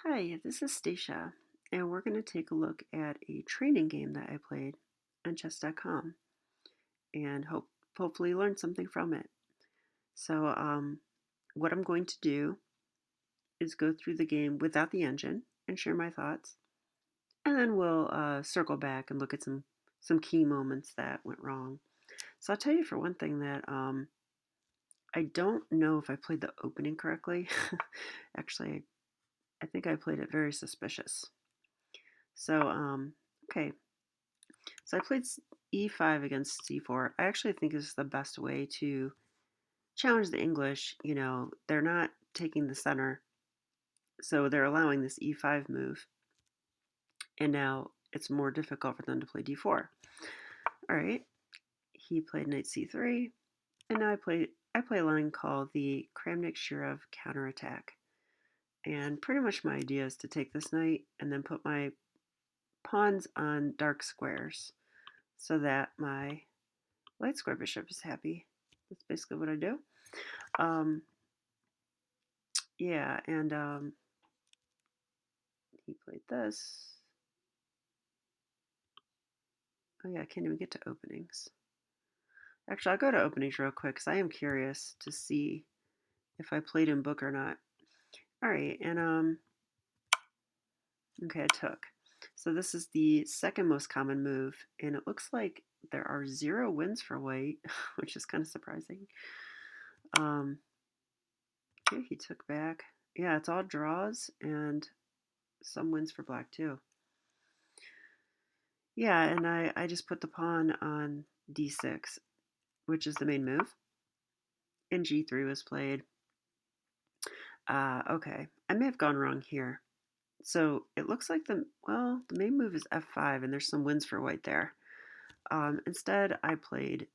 Hi, this is Stacia, and we're going to take a look at a training game that I played on chess.com and hopefully learn something from it. So, what I'm going to do is go through the game without the engine and share my thoughts, and then we'll circle back and look at some key moments that went wrong. So I'll tell you for one thing that I don't know if I played the opening correctly. Actually, I think I played it very suspicious. So, okay, so I played e5 against c4. I actually think this is the best way to challenge the English. They're not taking the center, so they're allowing this e5 move, and now it's more difficult for them to play d4. All right, he played knight c3, and now I play a line called the Kramnik-Shirov counterattack. And pretty much my idea is to take this knight and then put my pawns on dark squares so that my light square bishop is happy. That's basically what I do. Um, yeah, and he played this. Oh yeah, I can't even get to openings. Actually, I'll go to openings real quick because I am curious to see if I played in book or not. All right, and okay, I took. So this is the second most common move, and it looks like there are 0 wins for white, which is kind of surprising. Um, okay, he took back. Yeah, it's all draws and some wins for black too. Yeah, and I just put the pawn on d6, which is the main move, and g3 was played. Okay, I may have gone wrong here. So it looks like the main move is f5, and there's some wins for white there. Instead, I played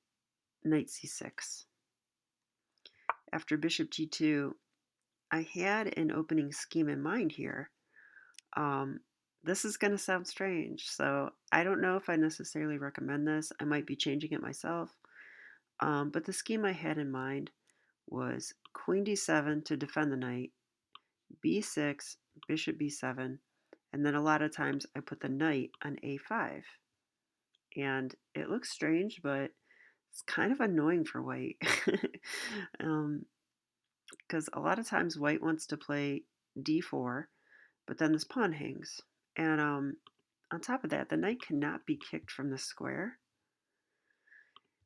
knight c6. After bishop g2, I had an opening scheme in mind here. This is going to sound strange, so I don't know if I necessarily recommend this. I might be changing it myself. But the scheme I had in mind was queen d7 to defend the knight, b6, bishop b7, and then a lot of times I put the knight on a5. And it looks strange, but it's kind of annoying for white. Because a lot of times white wants to play d4, but then this pawn hangs. And on top of that, the knight cannot be kicked from the square.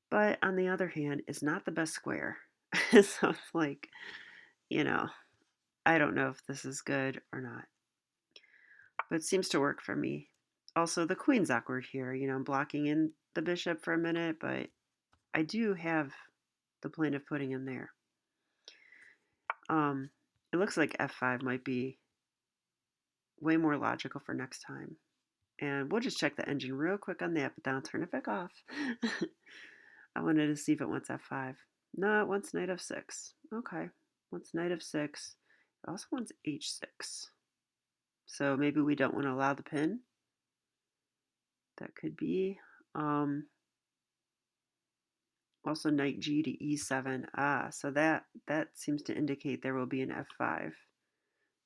But on the other hand, it's not the best square. So it's like, you know, I don't know if this is good or not, but it seems to work for me. Also, the queen's awkward here. I'm blocking in the bishop for a minute, but I do have the plan of putting him there. It looks like f5 might be way more logical for next time. And we'll just check the engine real quick on that, but then I'll turn it back off. I wanted to see if it wants f5. No, it wants knight f6. Okay, wants knight f6. It also wants h6. So maybe we don't want to allow the pin. That could be. Also knight g to e7. So that seems to indicate there will be an f5.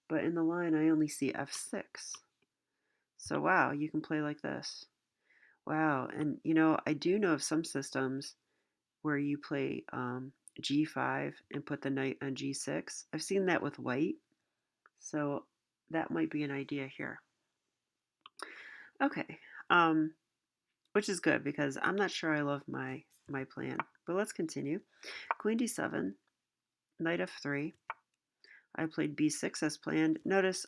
But in the line, I only see f6. So wow, you can play like this. Wow, and I do know of some systems where you play g5 and put the knight on g6. I've seen that with white, so that might be an idea here. Okay, which is good because I'm not sure I love my plan. But let's continue. Queen d7, knight f3. I played b6 as planned. Notice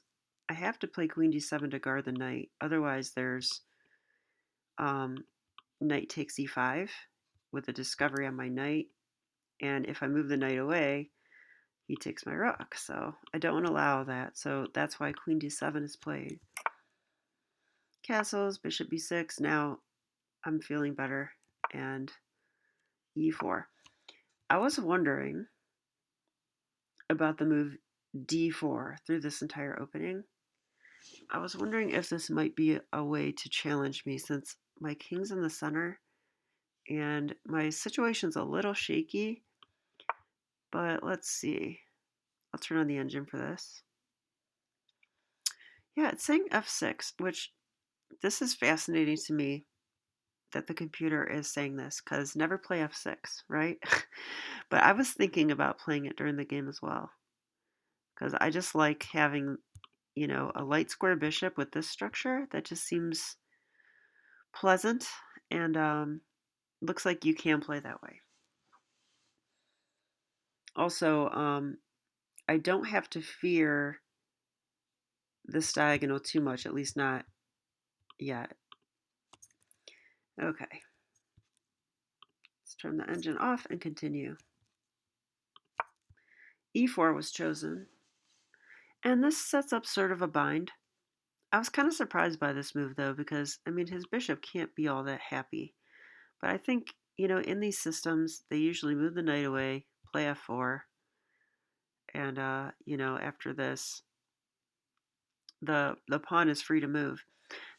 I have to play queen d7 to guard the knight. Otherwise, there's knight takes e5 with a discovery on my knight. And if I move the knight away, he takes my rook. So I don't want to allow that. So that's why queen d7 is played. Castles, bishop b6. Now I'm feeling better. And e4. I was wondering about the move d4 through this entire opening. I was wondering if this might be a way to challenge me since my king's in the center and my situation's a little shaky, but let's see. I'll turn on the engine for this. Yeah, it's saying F6, which this is fascinating to me that the computer is saying this because never play F6, right? But I was thinking about playing it during the game as well because I just like having, a light square bishop with this structure that just seems pleasant and looks like you can play that way. Also, I don't have to fear this diagonal too much, at least not yet. Okay, let's turn the engine off and continue. E4 was chosen, and this sets up sort of a bind. I was kind of surprised by this move though, because I mean his bishop can't be all that happy. But I think, in these systems, they usually move the knight away, play f4, and after this, the pawn is free to move.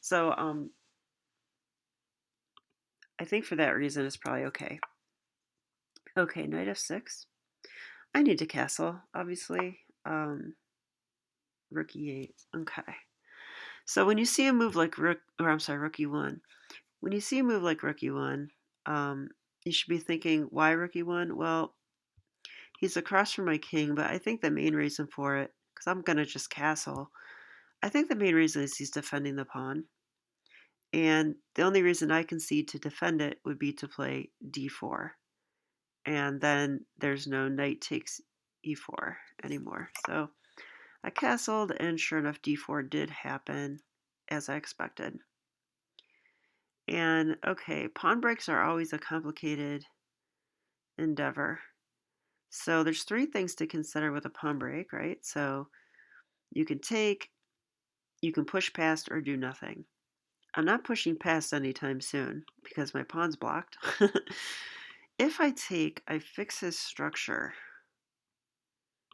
So I think for that reason it's probably okay. Okay, knight f6. I need to castle, obviously. Rook e8. Okay. So when you see a move like rook e1, when you see a move like rook e1, you should be thinking, why rook e1? Well, he's across from my king, but I think the main reason for it, because I'm going to just castle, I think the main reason is he's defending the pawn. And the only reason I can see to defend it would be to play d4. And then there's no knight takes e4 anymore. So I castled, and sure enough, d4 did happen as I expected. And okay, pawn breaks are always a complicated endeavor. So there's three things to consider with a pawn break, right? So you can take, you can push past, or do nothing. I'm not pushing past anytime soon because my pawn's blocked. If I take, I fix his structure.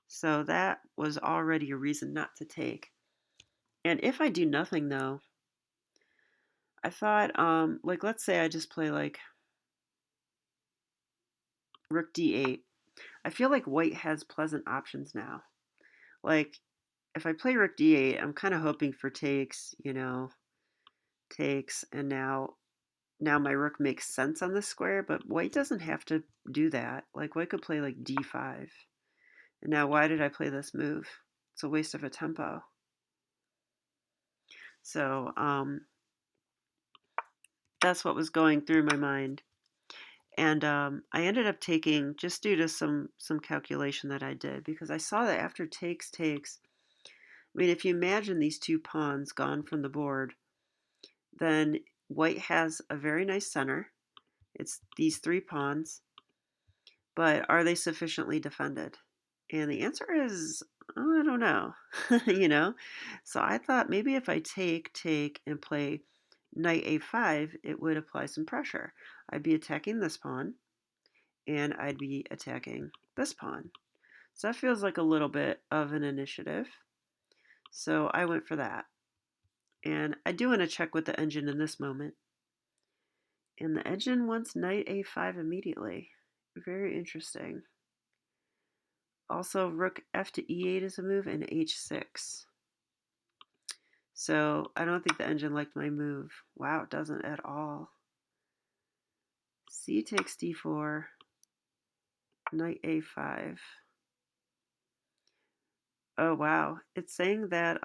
So that was already a reason not to take. And if I do nothing though, I thought, like let's say I just play like rook d8. I feel like white has pleasant options now. Like if I play rook d8, I'm kind of hoping for takes, takes, and now my rook makes sense on this square, but white doesn't have to do that. Like white could play like d5. And now why did I play this move? It's a waste of a tempo. So that's what was going through my mind. And I ended up taking just due to some calculation that I did because I saw that after takes. I mean, if you imagine these two pawns gone from the board, then white has a very nice center. It's these three pawns, but are they sufficiently defended? And the answer is, I don't know, you know? So I thought maybe if I take, and play knight a5, it would apply some pressure. I'd be attacking this pawn, and I'd be attacking this pawn. So that feels like a little bit of an initiative. So I went for that. And I do want to check with the engine in this moment. And the engine wants knight a5 immediately. Very interesting. Also, rook f to e8 is a move, and h6. So I don't think the engine liked my move. Wow, it doesn't at all. C takes d4, knight a5. Oh, wow. It's saying that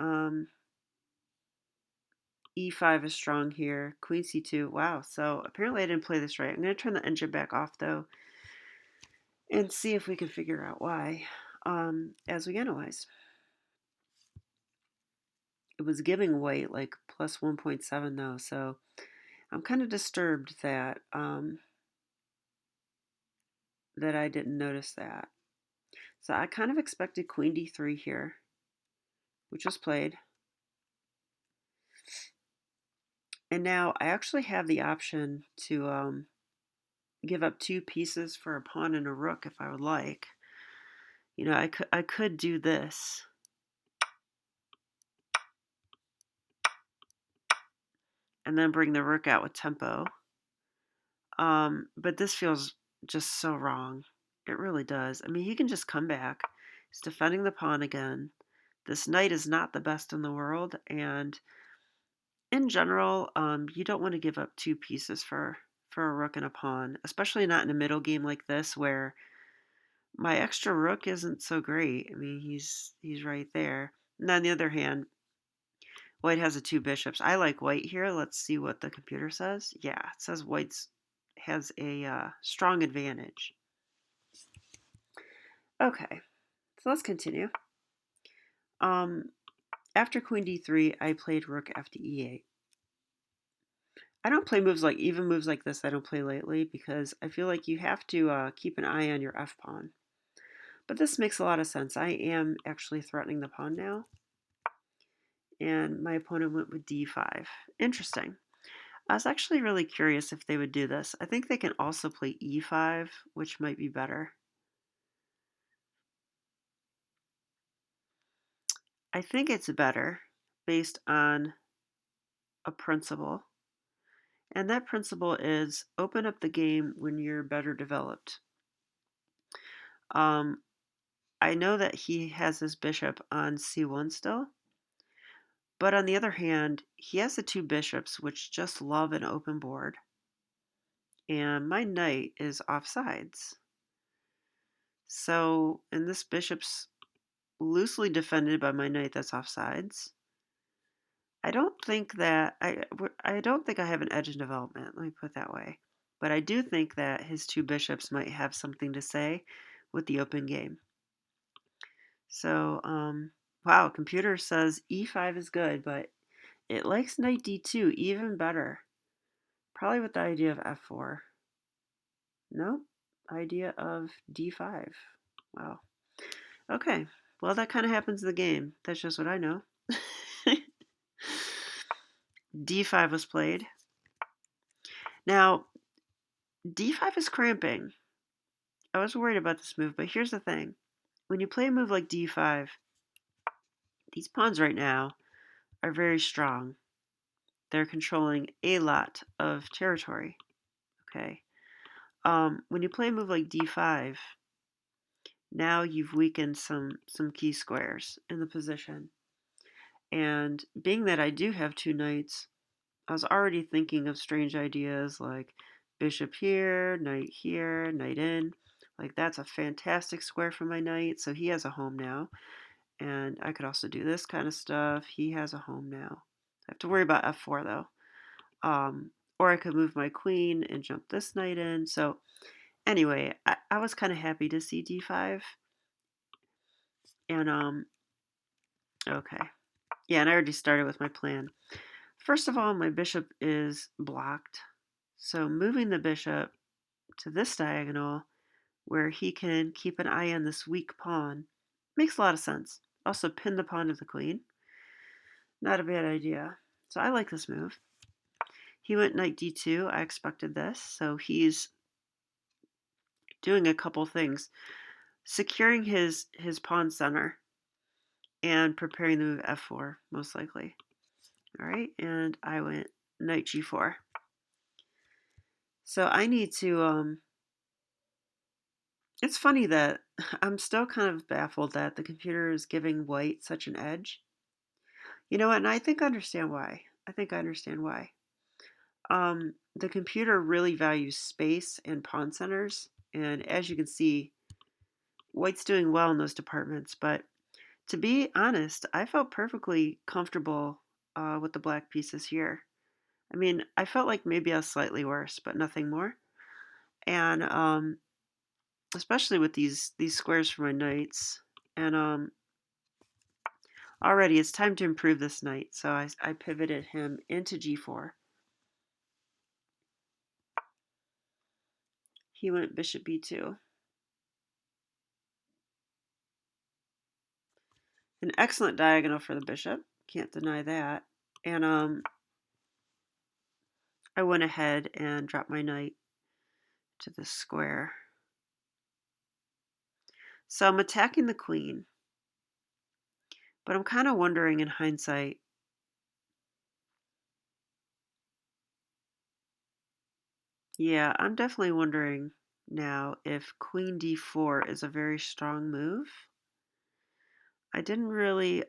e5 is strong here. Queen c2. Wow, so apparently I didn't play this right. I'm going to turn the engine back off, though, and see if we can figure out why as we analyze. It was giving white like plus 1.7 though, so I'm kind of disturbed that that I didn't notice that. So I kind of expected queen d3 here, which was played. And now I actually have the option to give up two pieces for a pawn and a rook if I would like. I could do this. And then bring the rook out with tempo. But this feels just so wrong. It really does. I mean, he can just come back. He's defending the pawn again. This knight is not the best in the world, and in general, you don't want to give up two pieces for a rook and a pawn, especially not in a middle game like this where my extra rook isn't so great. I mean, he's right there. And on the other hand, white has the two bishops. I like white here. Let's see what the computer says. Yeah, it says white's has a strong advantage. Okay, so let's continue. After queen d3, I played rook f to e8. I don't play moves like, even moves like this I don't play lately because I feel like you have to keep an eye on your f-pawn. But this makes a lot of sense. I am actually threatening the pawn now. And my opponent went with d5. Interesting. I was actually really curious if they would do this. I think they can also play e5, which might be better. I think it's better based on a principle. And that principle is open up the game when you're better developed. I know that he has his bishop on c1 still. But on the other hand, he has the two bishops, which just love an open board. And my knight is offsides. So, and this bishop's loosely defended by my knight that's offsides. I don't think that I don't think I have an edge in development. Let me put it that way. But I do think that his two bishops might have something to say with the open game. So, wow, computer says e5 is good, but it likes knight d2 even better. Probably with the idea of f4. Nope, idea of d5. Wow. Okay, well, that kind of happens in the game. That's just what I know. d5 was played. Now, d5 is cramping. I was worried about this move, but here's the thing. When you play a move like d5, these pawns right now are very strong. They're controlling a lot of territory. Okay. When you play a move like d5, now you've weakened some key squares in the position. And being that I do have two knights, I was already thinking of strange ideas like bishop here, knight in. Like, that's a fantastic square for my knight, so he has a home now. And I could also do this kind of stuff. He has a home now. I have to worry about f4 though. Or I could move my queen and jump this knight in. So anyway, I was kind of happy to see d5. And okay. Yeah, and I already started with my plan. First of all, my bishop is blocked. So moving the bishop to this diagonal where he can keep an eye on this weak pawn makes a lot of sense. Also pin the pawn to the queen. Not a bad idea. So I like this move. He went knight d2. I expected this. So he's doing a couple things. Securing his pawn center and preparing the move f4, most likely. All right, and I went knight g4. So I need to, it's funny that I'm still kind of baffled that the computer is giving white such an edge. You know what, and I think I understand why. The computer really values space and pawn centers, and as you can see, white's doing well in those departments, but to be honest, I felt perfectly comfortable with the black pieces here. I mean, I felt like maybe I was slightly worse, but nothing more. And especially with these squares for my knights. And already it's time to improve this knight, so I pivoted him into g4. He went bishop b2. An excellent diagonal for the bishop, can't deny that. And I went ahead and dropped my knight to this square. So I'm attacking the queen, but I'm kind of wondering in hindsight, yeah, I'm definitely wondering now if queen d4 is a very strong move. I didn't really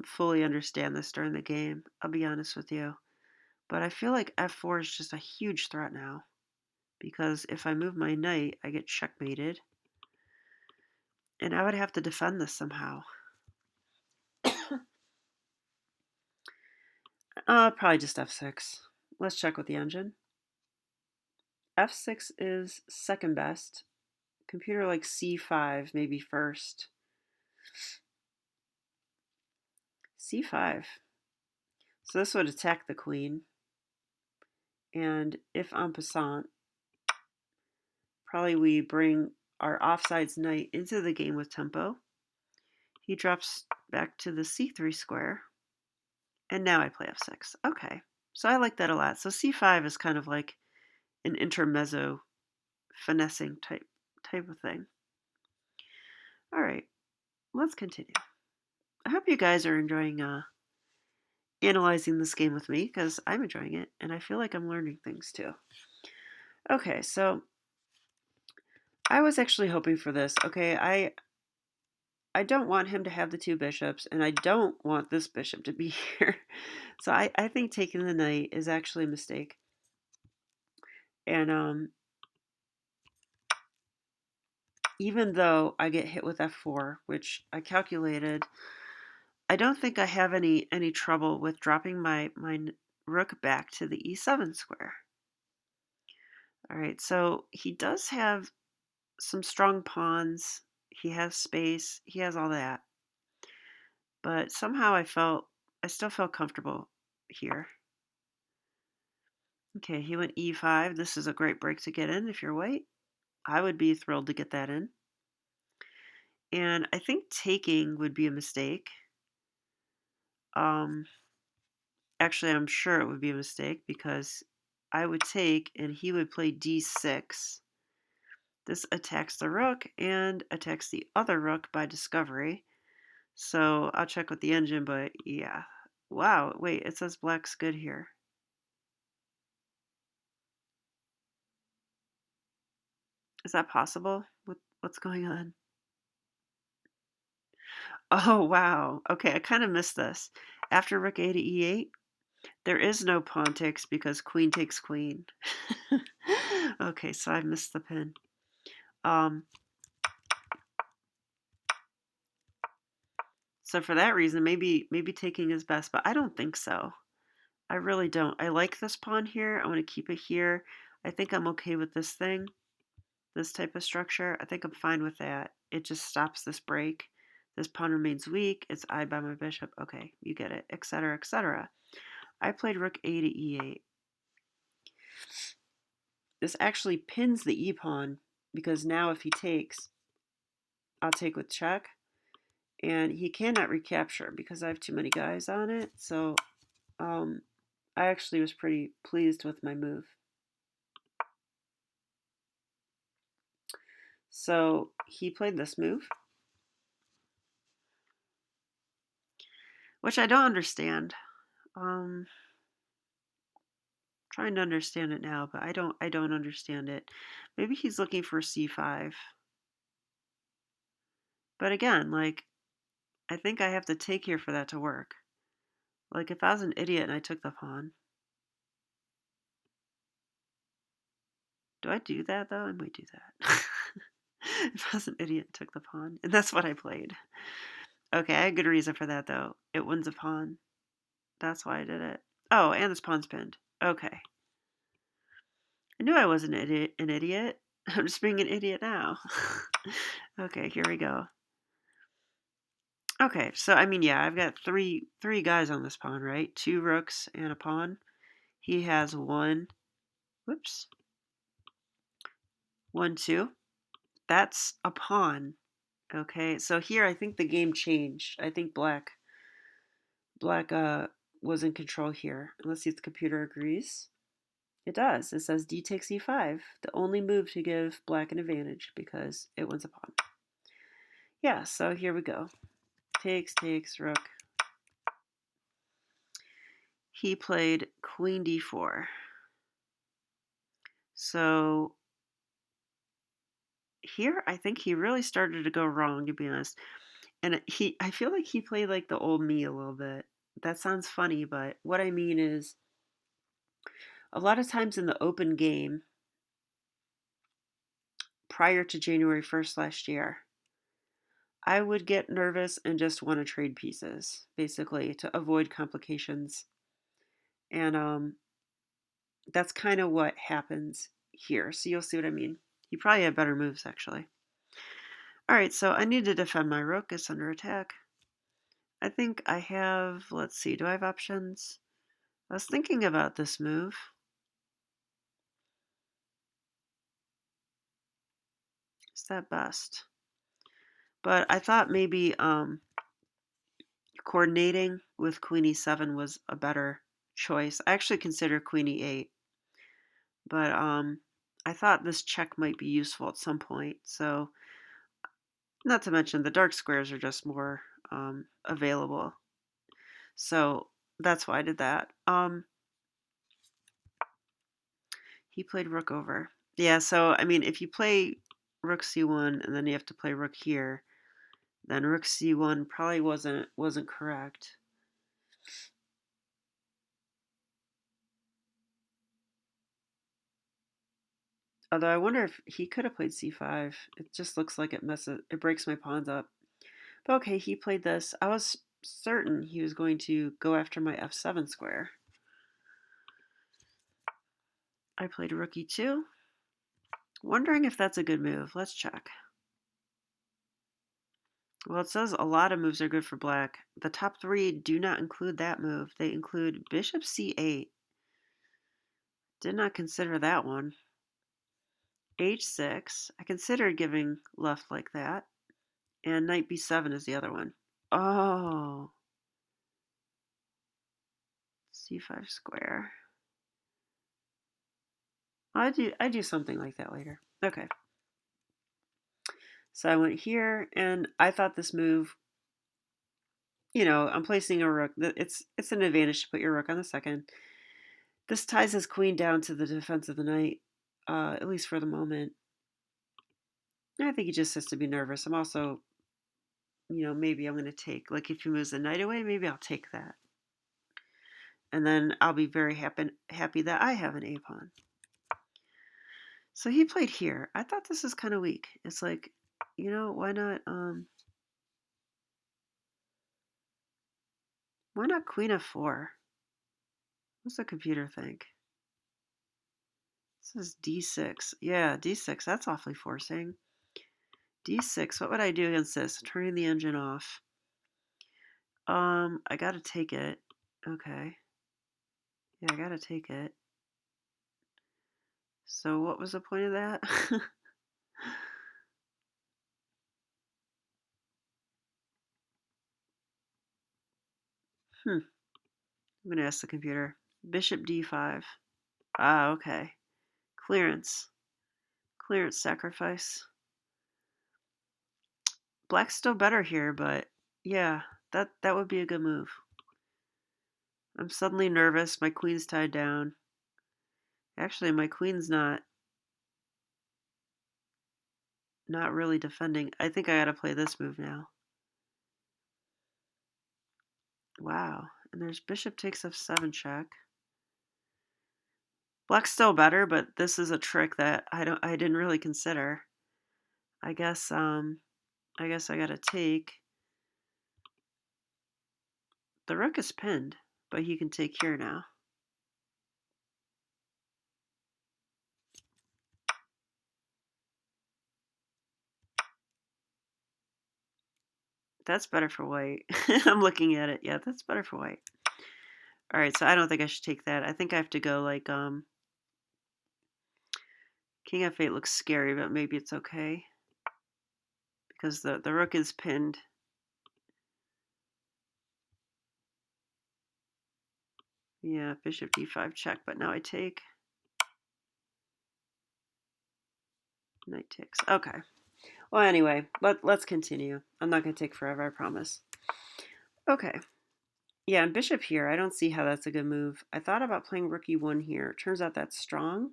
fully understand this during the game, I'll be honest with you. But I feel like f4 is just a huge threat now. Because if I move my knight, I get checkmated. And I would have to defend this somehow. Probably just f6. Let's check with the engine. f6 is second best. Computer like c5, maybe first. c5. So this would attack the queen. And if en passant, probably we bring our offsides knight into the game with tempo. He drops back to the c3 square. And now I play f6. Okay. So I like that a lot. So c5 is kind of like an intermezzo finessing type of thing. All right. Let's continue. I hope you guys are enjoying analyzing this game with me because I'm enjoying it and I feel like I'm learning things too. Okay, so I was actually hoping for this. Okay, I don't want him to have the two bishops, and I don't want this bishop to be here. So I think taking the knight is actually a mistake. And even though I get hit with f4, which I calculated, I don't think I have any trouble with dropping my rook back to the e7 square. All right, so he does have some strong pawns. He has space. He has all that. But somehow I still felt comfortable here. Okay, he went e5. This is a great break to get in if you're white. I would be thrilled to get that in. And I think taking would be a mistake. Actually, I'm sure it would be a mistake because I would take and he would play d6. This attacks the rook and attacks the other rook by discovery. So I'll check with the engine, but yeah. Wow, wait, it says black's good here. Is that possible? What's going on? Oh, wow. Okay, I kind of missed this. After rook a to e8, there is no pawn takes because queen takes queen. Okay, so I missed the pin. So for that reason, maybe taking is best, but I don't think so. I really don't. I like this pawn here. I want to keep it here. I think I'm okay with this thing, this type of structure. I think I'm fine with that. It just stops this break. This pawn remains weak. It's eyed by my bishop. Okay, you get it, etc., etc. I played rook a to e8. This actually pins the e-pawn because now if he takes, I'll take with check. And he cannot recapture because I have too many guys on it. So I actually was pretty pleased with my move. So he played this move, which I don't understand. Trying to understand it now, but I don't understand it. Maybe he's looking for c5. But again, like, I think I have to take here for that to work. Like, if I was an idiot and I took the pawn. Do I do that, though? I might do that. If I was an idiot and took the pawn. And that's what I played. Okay, I had good reason for that, though. It wins a pawn. That's why I did it. Oh, and this pawn's pinned. Okay. I knew I wasn't an idiot. I'm just being an idiot now. Okay, here we go. Okay, so I mean, yeah, I've got three guys on this pawn, right? Two rooks and a pawn. He has one. Whoops. 1, 2. That's a pawn. Okay, so here I think the game changed. I think black was in control here. Let's see if the computer agrees. It does. It says d takes e5, the only move to give black an advantage because it wins a pawn. Yeah, so here we go. Takes, rook. He played queen d4. So here I think he really started to go wrong, to be honest. And I feel like he played like the old me a little bit. That sounds funny, but what I mean is a lot of times in the open game prior to January 1st last year, I would get nervous and just want to trade pieces, basically, to avoid complications. And that's kind of what happens here. So you'll see what I mean. He probably had better moves, actually. All right, so I need to defend my rook. It's under attack. I think I have, let's see, do I have options? I was thinking about this move. Is that best? But I thought maybe coordinating with queen e7 was a better choice. I actually consider queen e8, but I thought this check might be useful at some point. So, not to mention the dark squares are just more available. So that's why I did that. He played rook over. Yeah, so I mean, if you play rook c1 and then you have to play rook here, then rook c1 probably wasn't correct. Although I wonder if he could have played c5. It just looks like it breaks my pawns up. But okay, he played this. I was certain he was going to go after my f7 square. I played rook e2. Wondering if that's a good move. Let's check. Well, it says a lot of moves are good for black. The top three do not include that move. They include bishop c8. Did not consider that one. h6. I considered giving left like that. And knight b7 is the other one. Oh. c5 square. I do something like that later. Okay. So I went here, and I thought this move, I'm placing a rook. It's an advantage to put your rook on the second. This ties his queen down to the defense of the knight, at least for the moment. I think he just has to be nervous. I'm also, maybe I'm going to take, like if he moves the knight away, maybe I'll take that. And then I'll be very happy that I have an a pawn. So he played here. I thought this was kind of weak. It's like, why not queen f4? What's the computer think? This is d6. Yeah, d6. That's awfully forcing. d6. What would I do against this? Turning the engine off. I gotta take it. Okay. Yeah, I gotta take it. So what was the point of that? I'm gonna ask the computer. Bishop d5. Ah, okay. Clearance. Clearance sacrifice. Black's still better here, but yeah, that would be a good move. I'm suddenly nervous. My queen's tied down. Actually, my queen's not really defending. I think I gotta play this move now. Wow. And there's bishop takes f7 check. Black's still better, but this is a trick that I didn't really consider. I guess I gotta take. The rook is pinned, but he can take here now. That's better for white. I'm looking at it. Yeah, that's better for white. All right, so I don't think I should take that. I think I have to go like king f8 looks scary, but maybe it's okay because the rook is pinned. Yeah, bishop d5 check, but now I take. Knight takes. Okay. Well, anyway, let's continue. I'm not going to take forever, I promise. Okay. Yeah, and bishop here, I don't see how that's a good move. I thought about playing rook e1 here. Turns out that's strong.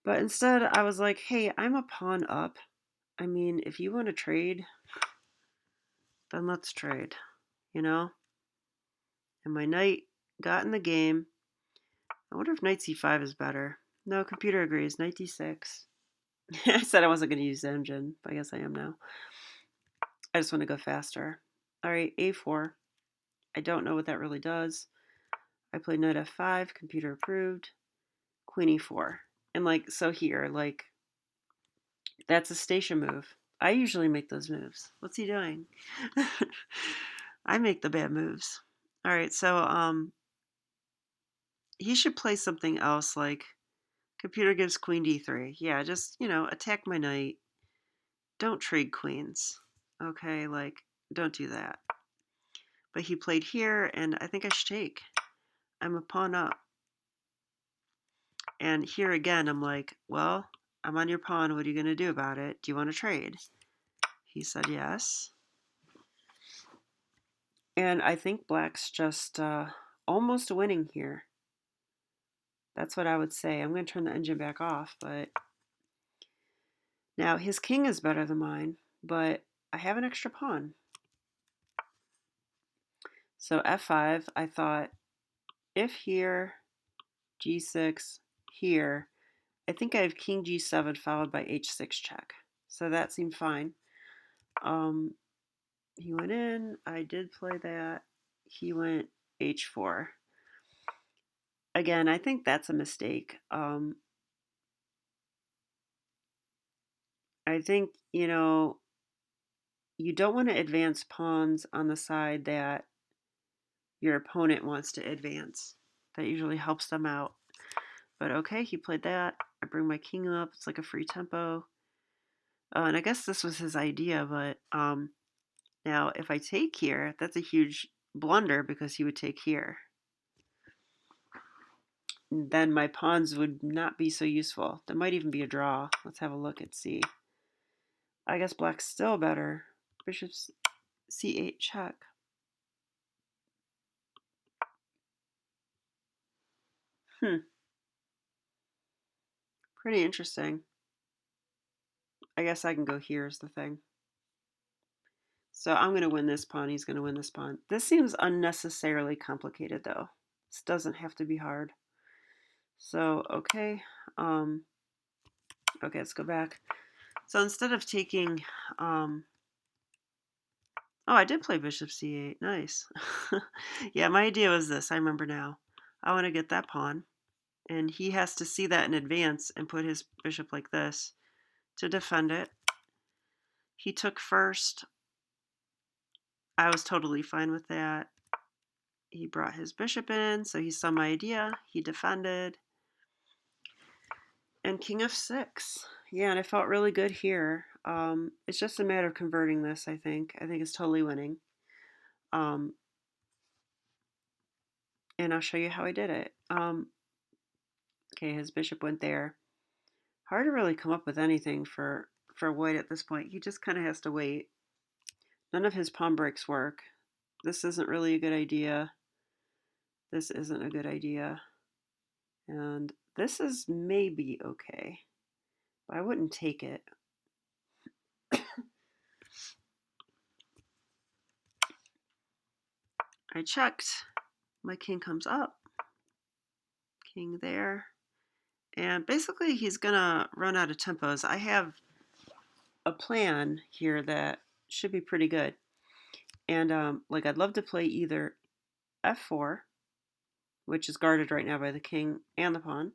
But instead, I was like, hey, I'm a pawn up. I mean, if you want to trade, then let's trade, you know? And my knight got in the game. I wonder if knight c5 is better. No, computer agrees. Knight d6. I said I wasn't going to use the engine, but I guess I am now. I just want to go faster. All right, a4. I don't know what that really does. I played knight f5, computer approved. Queen e4. And like, so here, like, that's a Stacia move. I usually make those moves. What's he doing? I make the bad moves. All right, so he should play something else like computer gives queen d3. Yeah, just, attack my knight. Don't trade queens. Okay, like, don't do that. But he played here, and I think I should take. I'm a pawn up. And here again, I'm like, well, I'm on your pawn. What are you going to do about it? Do you want to trade? He said yes. And I think black's just almost winning here. That's what I would say. I'm going to turn the engine back off, but now his king is better than mine, but I have an extra pawn. So f5, I thought if here, g6, here, I think I have king g7 followed by h6 check. So that seemed fine. He went in, I did play that. He went h4. Again, I think that's a mistake. I think, you don't want to advance pawns on the side that your opponent wants to advance. That usually helps them out. But okay, he played that. I bring my king up. It's like a free tempo. And I guess this was his idea, but now if I take here, that's a huge blunder because he would take here. Then my pawns would not be so useful. There might even be a draw. Let's have a look at C. I guess black's still better. Bishop c8 check. Pretty interesting. I guess I can go here is the thing. So I'm going to win this pawn. He's going to win this pawn. This seems unnecessarily complicated, though. This doesn't have to be hard. So, okay. Okay, let's go back. So instead of taking... oh, I did play bishop c8. Nice. Yeah, my idea was this. I remember now. I want to get that pawn. And he has to see that in advance and put his bishop like this to defend it. He took first. I was totally fine with that. He brought his bishop in, so he saw my idea. He defended. And king f6. Yeah, and I felt really good here. It's just a matter of converting this, I think. I think it's totally winning. And I'll show you how I did it. Okay, his bishop went there. Hard to really come up with anything for white at this point. He just kind of has to wait. None of his pawn breaks work. This isn't really a good idea. This isn't a good idea. And this is maybe okay. But I wouldn't take it. I checked. My king comes up. King there. And basically he's going to run out of tempos. I have a plan here that should be pretty good. And like I'd love to play either f4, which is guarded right now by the king and the pawn,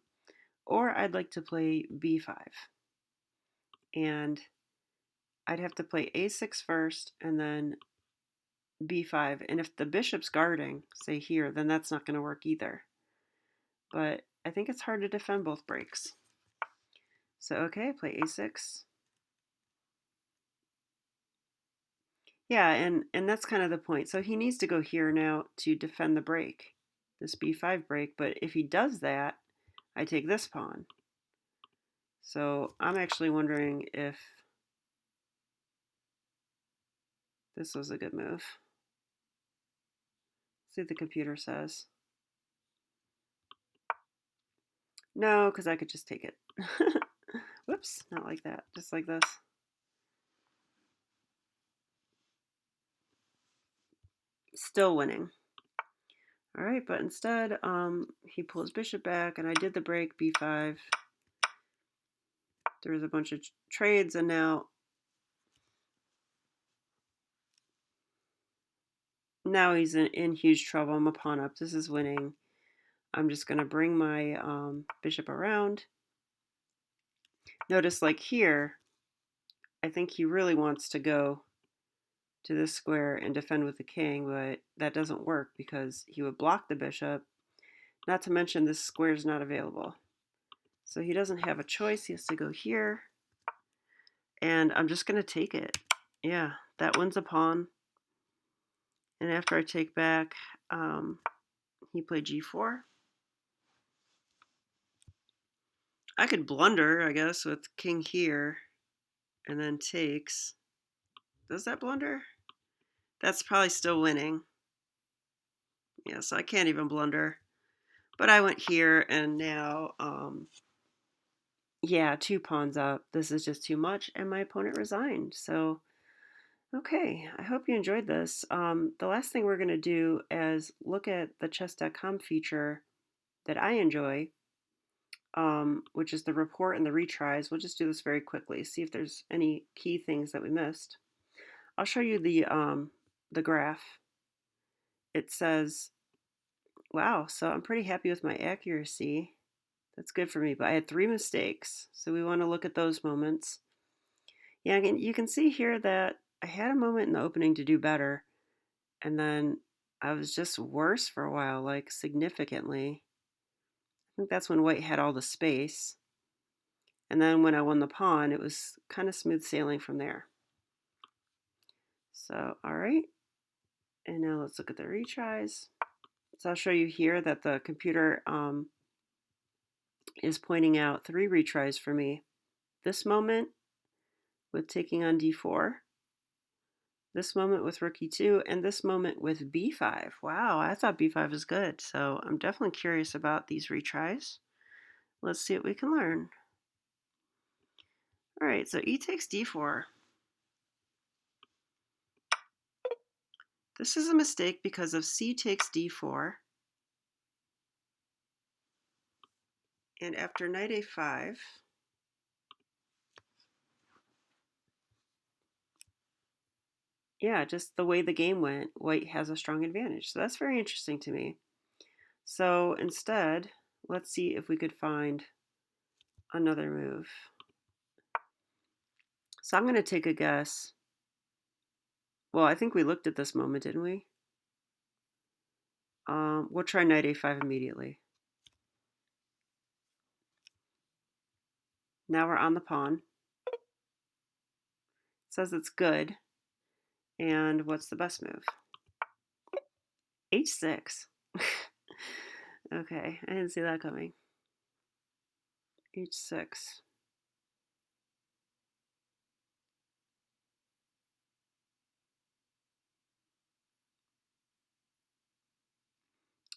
or I'd like to play b5. And I'd have to play a6 first and then b5. And if the bishop's guarding, say here, then that's not going to work either. But I think it's hard to defend both breaks. So okay, play a6. Yeah, and that's kind of the point. So he needs to go here now to defend the break, this b5 break. But if he does that, I take this pawn. So I'm actually wondering if this was a good move. See what the computer says. No, because I could just take it. Whoops, not like that, just like this. Still winning. All right, but instead, he pulls bishop back, and I did the break, b5. There was a bunch of trades, and now he's in huge trouble. I'm a pawn up. This is winning. I'm just going to bring my bishop around. Notice, like here, I think he really wants to go to this square and defend with the king, but that doesn't work because he would block the bishop. Not to mention this square is not available. So he doesn't have a choice. He has to go here. And I'm just going to take it. Yeah, that wins a pawn. And after I take back, he played g4. I could blunder, I guess, with king here and then takes. Does that blunder? That's probably still winning. Yeah, so I can't even blunder. But I went here, and now, yeah, 2 pawns up. This is just too much, and my opponent resigned. So, okay, I hope you enjoyed this. The last thing we're going to do is look at the chess.com feature that I enjoy, which is the report and the retries. We'll just do this very quickly, see if there's any key things that we missed. I'll show you the graph. It says, wow, so I'm pretty happy with my accuracy. That's good for me, but I had 3 mistakes, so we want to look at those moments. Yeah, you can see here that I had a moment in the opening to do better, and then I was just worse for a while, like significantly. I think that's when white had all the space. And then when I won the pawn, it was kind of smooth sailing from there. So, all right. And now let's look at the retries. So I'll show you here that the computer is pointing out 3 retries for me. This moment with taking on d4, this moment with rook e2, and this moment with b5. Wow, I thought b5 was good, so I'm definitely curious about these retries. Let's see what we can learn. All right, so e takes d4. This is a mistake because of c takes d4. And after knight a5, yeah, just the way the game went, white has a strong advantage. So that's very interesting to me. So instead, let's see if we could find another move. So I'm going to take a guess. Well, I think we looked at this moment, didn't we? We'll try knight a5 immediately. Now we're on the pawn. It says it's good. And what's the best move? h6. Okay, I didn't see that coming. h6.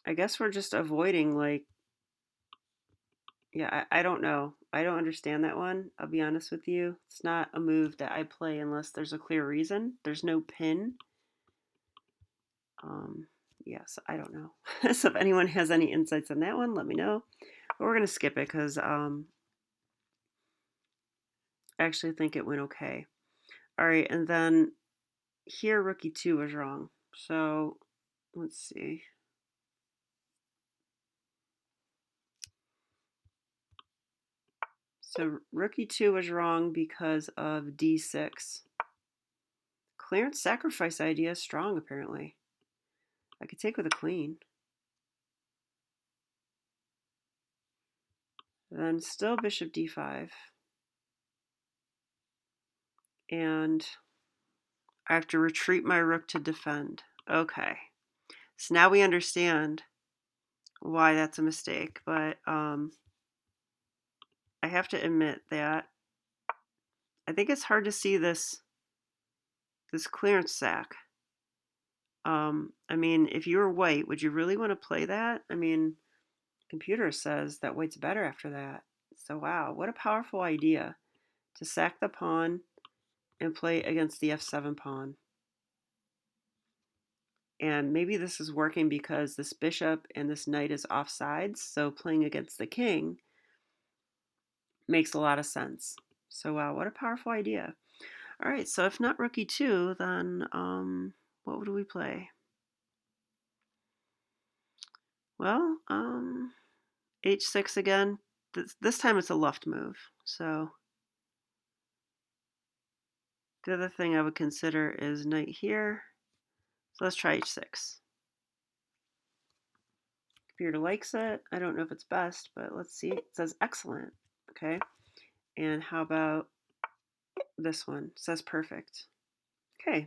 I guess we're just avoiding, like, yeah, I don't know. I don't understand that one. I'll be honest with you. It's not a move that I play unless there's a clear reason. There's no pin. Yes, I don't know. So if anyone has any insights on that one, let me know. But we're going to skip it because I actually think it went okay. All right, and then here rook e2 was wrong. So let's see. So rook e2 was wrong because of d6. Clearance sacrifice idea is strong, apparently. I could take with a queen. Then still bishop d5. And I have to retreat my rook to defend. Okay. So now we understand why that's a mistake, but I have to admit that I think it's hard to see this clearance sack. I mean, if you were white, would you really want to play that? I mean, computer says that white's better after that. So wow, what a powerful idea to sack the pawn and play against the f7 pawn. And maybe this is working because this bishop and this knight is off sides, so playing against the king makes a lot of sense. So wow, what a powerful idea. All right, so if not rook e2, then what would we play? Well, h6 again. This time it's a left move. So the other thing I would consider is knight here. So let's try h6. Computer likes it. I don't know if it's best, but let's see. It says excellent. Okay. And how about this one? It says perfect. Okay.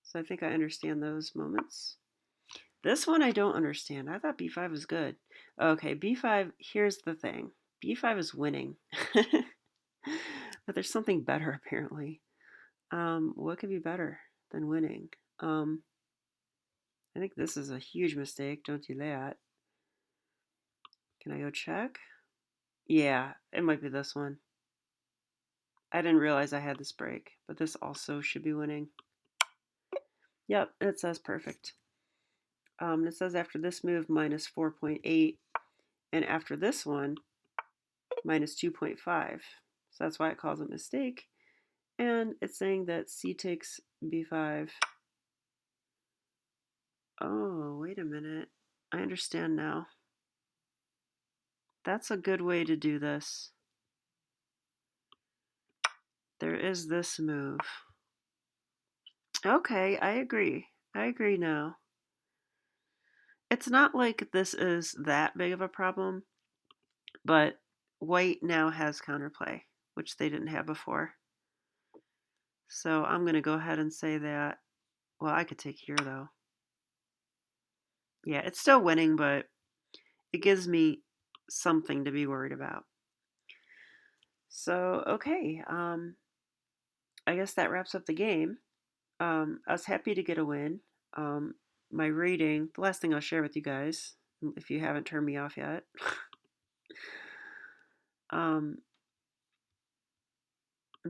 So I think I understand those moments. This one I don't understand. I thought b5 was good. Okay, b5, here's the thing. b5 is winning. But there's something better apparently. What could be better than winning? I think this is a huge mistake. Don't do that. Can I go check? Yeah, it might be this one. I didn't realize I had this break, but this also should be winning. Yep, it says perfect. It says after this move, minus 4.8, and after this one, minus 2.5. So that's why it calls it a mistake. And it's saying that c takes b5. Oh, wait a minute. I understand now. That's a good way to do this. There is this move. Okay, I agree. I agree now. It's not like this is that big of a problem, but white now has counterplay, which they didn't have before. So I'm going to go ahead and say that, well, I could take here though. Yeah, it's still winning, but it gives me something to be worried about. So, okay, I guess that wraps up the game. I was happy to get a win. My rating, the last thing I'll share with you guys, if you haven't turned me off yet. I'm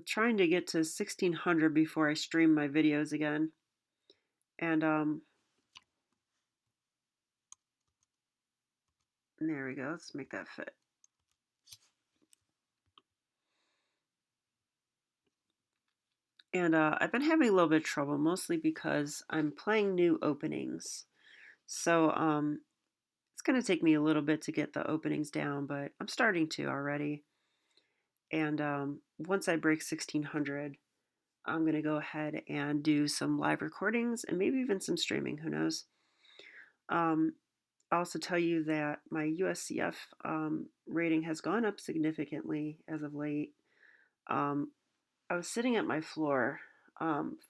trying to get to 1600 before I stream my videos again. And there we go. Let's make that fit. And I've been having a little bit of trouble, mostly because I'm playing new openings. So it's going to take me a little bit to get the openings down, but I'm starting to already. And once I break 1600, I'm going to go ahead and do some live recordings and maybe even some streaming. Who knows? I'll also tell you that my USCF rating has gone up significantly as of late. I was sitting at my floor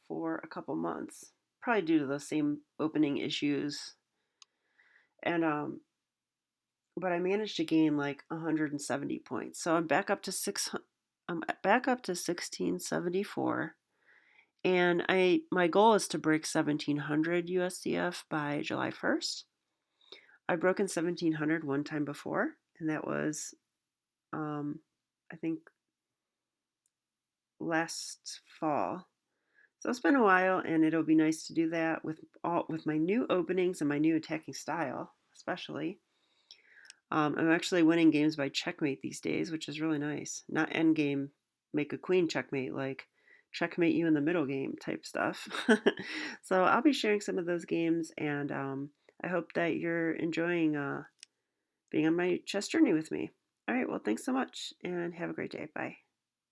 for a couple months, probably due to those same opening issues, and but I managed to gain like 170 points. So I'm back up to 1674, and my goal is to break 1700 USCF by July 1st. I've broken 1700 one time before, and that was I think last fall. So it's been a while, and it'll be nice to do that with my new openings and my new attacking style, especially. I'm actually winning games by checkmate these days, which is really nice. Not endgame, make a queen checkmate, like checkmate you in the middle game type stuff. So I'll be sharing some of those games, and I hope that you're enjoying being on my chess journey with me. All right, well, thanks so much, and have a great day. Bye.